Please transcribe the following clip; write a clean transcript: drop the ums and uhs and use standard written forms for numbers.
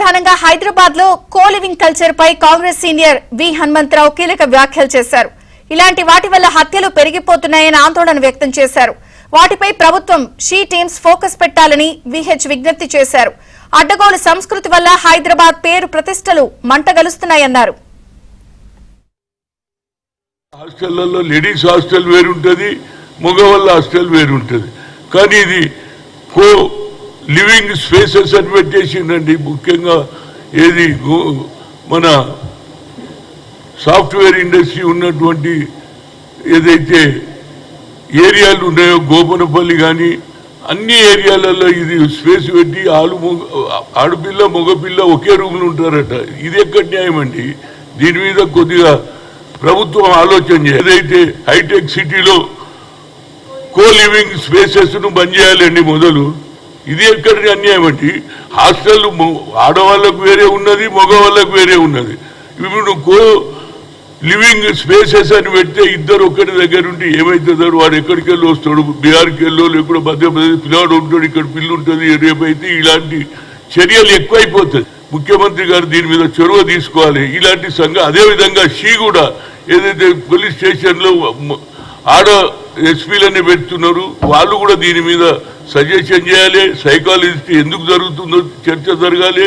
ప్రధానంగా హైదరాబాద్ లో coliving culture పై Congress senior వి హనుమంతరావు కీలక వ్యాఖ్యలు చేశారు. ఇలాంటి వాటి వల్ల హత్యలు పెరిగిపోతున్నాయని ఆందోళన వ్యక్తం చేశారు. వాటిపై ప్రభుత్వం షీ టీమ్స్ ఫోకస్ పెట్టాలని విహెచ్ విజ్ఞప్తి చేశారు. అడ్డగోలు సంస్కృతి వల్ల హైదరాబాద్ పేరు ప్రతిష్టలు మంటగలుస్తున్నాయన్నారు. హాస్టళ్లలో లేడీస్ హాస్టల్ వేరుంటది, మగవాళ్ళ హాస్టల్ వేరుంటది. కానీ ఇది కో లివింగ్ స్పేసెస్ అని పెట్టేసిందండి. ముఖ్యంగా ఏది మన సాఫ్ట్వేర్ ఇండస్ట్రీ ఉన్నటువంటి ఏదైతే ఏరియాలు ఉన్నాయో గోపనపల్లి కానీ అన్ని ఏరియాలలో ఇది స్పేస్ పెట్టి ఆడపిల్ల మగపిల్ల ఒకే రూమ్లో ఉంటారట. ఇది ఎక్కడ న్యాయం అండి? దీని మీద కొద్దిగా ప్రభుత్వం ఆలోచన చేయాలి. ఏదైతే హైటెక్ సిటీలో కో లివింగ్ స్పేసెస్ ను బంద్ చేయాలండి మొదలు. ఇది ఎక్కడ అన్యాయం అండి? హాస్టల్ ఆడవాళ్ళకు వేరే ఉన్నది, మగవాళ్ళకు వేరే ఉన్నది. ఇప్పుడు కో లివింగ్ స్పేసెస్ అని పెడితే ఇద్దరు ఒక్కరి దగ్గర ఉంటే ఏమవుతుందో, వాడు ఎక్కడికి వెళ్ళి వస్తాడు, బీహార్కి వెళ్ళో లేకుండా మధ్యప్రదేశ్ పిల్లాడు ఉంటాడు, ఇక్కడ పిల్లు ఉంటుంది. రేపైతే ఇలాంటి చర్యలు ఎక్కువైపోతుంది. ముఖ్యమంత్రి గారు దీని మీద చొరవ తీసుకోవాలి. ఇలాంటి అదేవిధంగా షీ కూడా ఏదైతే పోలీస్ స్టేషన్లో ఆడ ఎస్పీలన్నీ పెడుతున్నారు, వాళ్ళు కూడా దీని మీద సజెషన్ చేయాలి. సైకాలజిస్ట్ ఎందుకు జరుగుతుందో చర్చ జరగాలి.